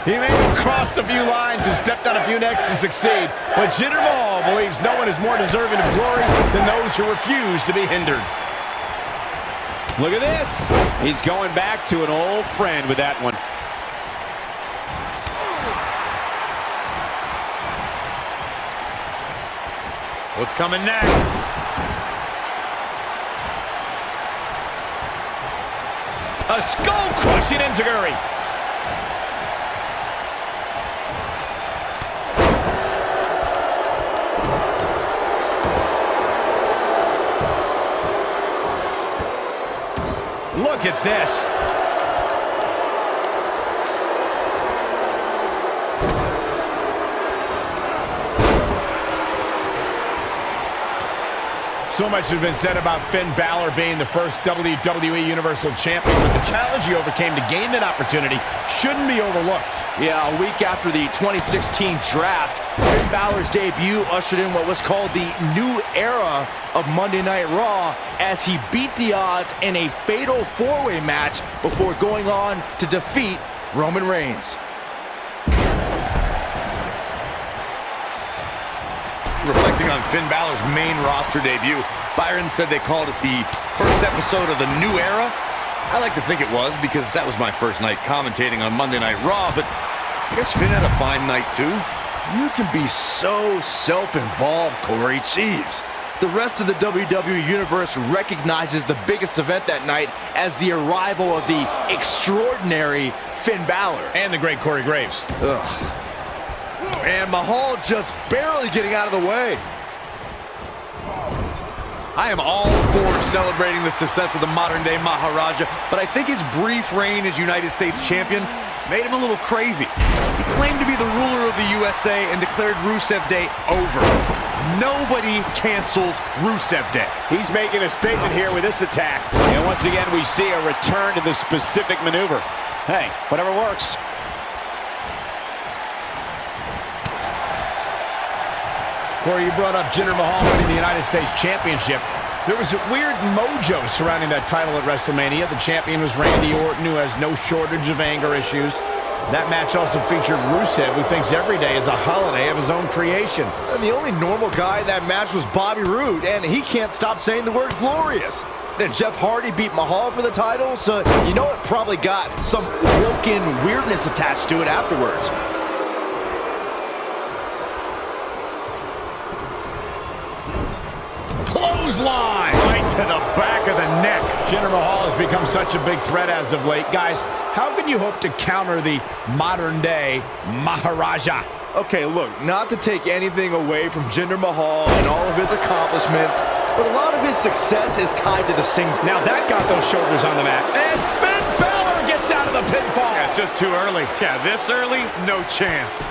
He may have crossed a few lines and stepped on a few necks to succeed, but Jinder Mahal believes no one is more deserving of glory than those who refuse to be hindered. Look at this. He's going back to an old friend with that one. What's coming next? A skull-crushing enziguri. Look at this. So much has been said about Finn Balor being the first WWE Universal Champion, but the challenge he overcame to gain that opportunity shouldn't be overlooked. Yeah, a week after the 2016 draft, Finn Balor's debut ushered in what was called the new era of Monday Night Raw as he beat the odds in a fatal four-way match before going on to defeat Roman Reigns. Reflecting on Finn Balor's main roster debut, Byron said they called it the first episode of the new era. I like to think it was, because that was my first night commentating on Monday Night Raw, but I guess Finn had a fine night too. You can be so self-involved, Corey. Jeez. The rest of the WWE Universe recognizes the biggest event that night as the arrival of the extraordinary Finn Balor. And the great Corey Graves. Ugh. And Mahal just barely getting out of the way. I am all for celebrating the success of the modern-day Maharaja, but I think his brief reign as United States Champion made him a little crazy. He claimed to be the ruler of the USA and declared Rusev Day over. Nobody cancels Rusev Day. He's making a statement here with this attack. And once again, we see a return to the specific maneuver. Hey, whatever works. Corey, you brought up Jinder Mahal winning the United States Championship. There was a weird mojo surrounding that title at WrestleMania. The champion was Randy Orton, who has no shortage of anger issues. That match also featured Rusev, who thinks every day is a holiday of his own creation. And the only normal guy in that match was Bobby Roode, and he can't stop saying the word glorious. Then Jeff Hardy beat Mahal for the title, so you know it probably got some woken weirdness attached to it afterwards. Clothesline! Right to the back of the neck. Jinder Mahal has become such a big threat as of late. Guys, how can you hope to counter the modern-day Maharaja? Okay, look, not to take anything away from Jinder Mahal and all of his accomplishments, but a lot of his success is tied to the single. Now that got those shoulders on the mat. And Finn Balor gets out of the pinfall. Yeah, just too early. Yeah, this early, no chance.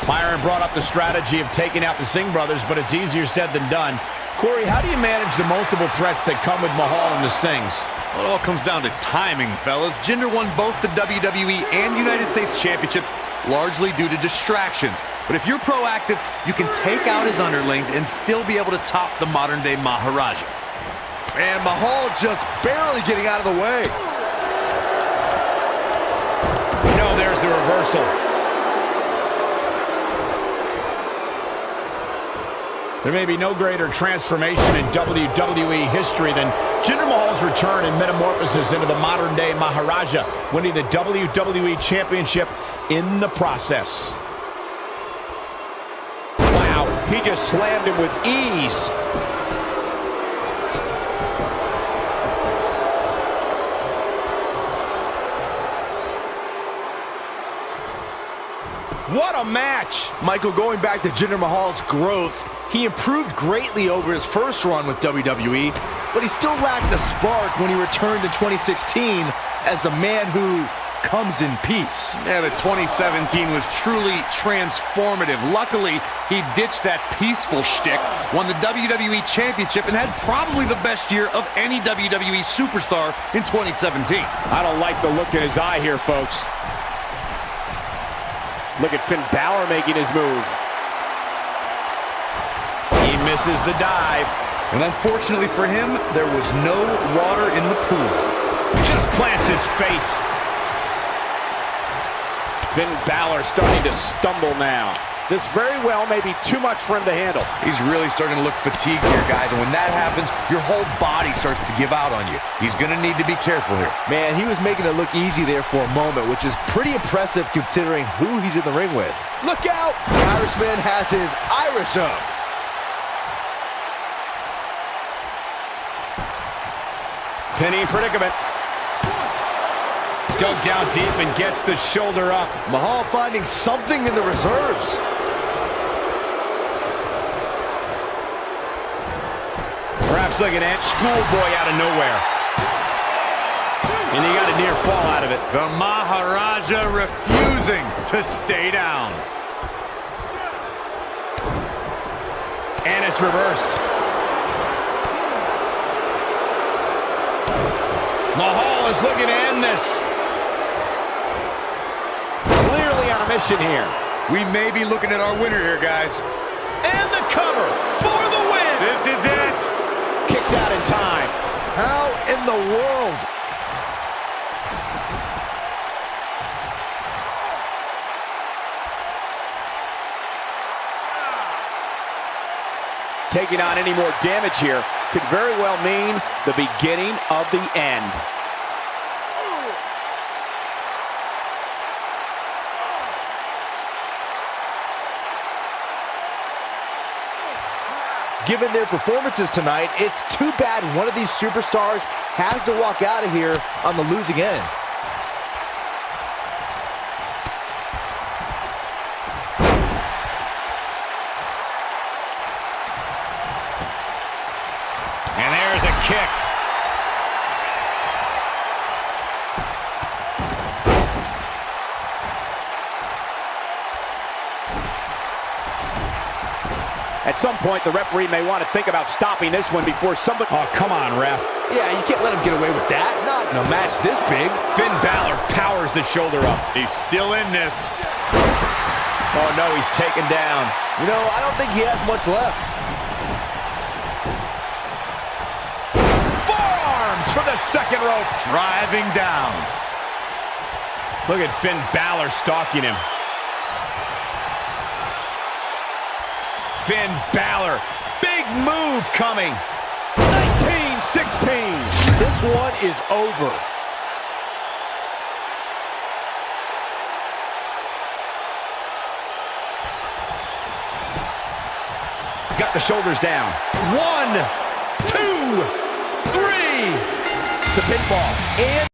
Byron brought up the strategy of taking out the Singh brothers, but it's easier said than done. Corey, how do you manage the multiple threats that come with Mahal and the Singhs? Well, it all comes down to timing, fellas. Jinder won both the WWE and United States Championships largely due to distractions. But if you're proactive, you can take out his underlings and still be able to top the modern-day Maharaja. And Mahal just barely getting out of the way. No, there's the reversal. There may be no greater transformation in WWE history than Jinder Mahal's return and metamorphosis into the modern-day Maharaja, winning the WWE Championship in the process. Wow, he just slammed him with ease. What a match! Michael, going back to Jinder Mahal's growth, he improved greatly over his first run with WWE, but he still lacked a spark when he returned in 2016 as the man who comes in peace. Yeah, the 2017 was truly transformative. Luckily, he ditched that peaceful shtick, won the WWE Championship, and had probably the best year of any WWE superstar in 2017. I don't like the look in his eye here, folks. Look at Finn Balor making his move. He misses the dive. And unfortunately for him, there was no water in the pool. Just plants his face. Finn Balor starting to stumble now. This very well may be too much for him to handle. He's really starting to look fatigued here, guys, and when that happens, your whole body starts to give out on you. He's going to need to be careful here. Man, he was making it look easy there for a moment, which is pretty impressive considering who he's in the ring with. Look out! The Irishman has his Irish up. Pinning predicament. Dug down deep and gets the shoulder up. Mahal finding something in the reserves. Perhaps looking at schoolboy out of nowhere. And he got a near fall out of it. The Maharaja refusing to stay down. And it's reversed. Mahal is looking to end this. Clearly on a mission here. We may be looking at our winner here, guys. And the cover for the win. This is it. Kicks out in time. How in the world? Taking on any more damage here could very well mean the beginning of the end. Given their performances tonight, it's too bad one of these superstars has to walk out of here on the losing end. And there's a kick. At some point, the referee may want to think about stopping this one before somebody... Oh, come on, ref. Yeah, you can't let him get away with that. Not in a match this big. Finn Balor powers the shoulder up. He's still in this. Oh, no, he's taken down. You know, I don't think he has much left. Forearms from the second rope. Driving down. Look at Finn Balor stalking him. Finn Balor, big move coming. 19-16. This one is over. Got the shoulders down. 1, 2, 3. The pinfall. And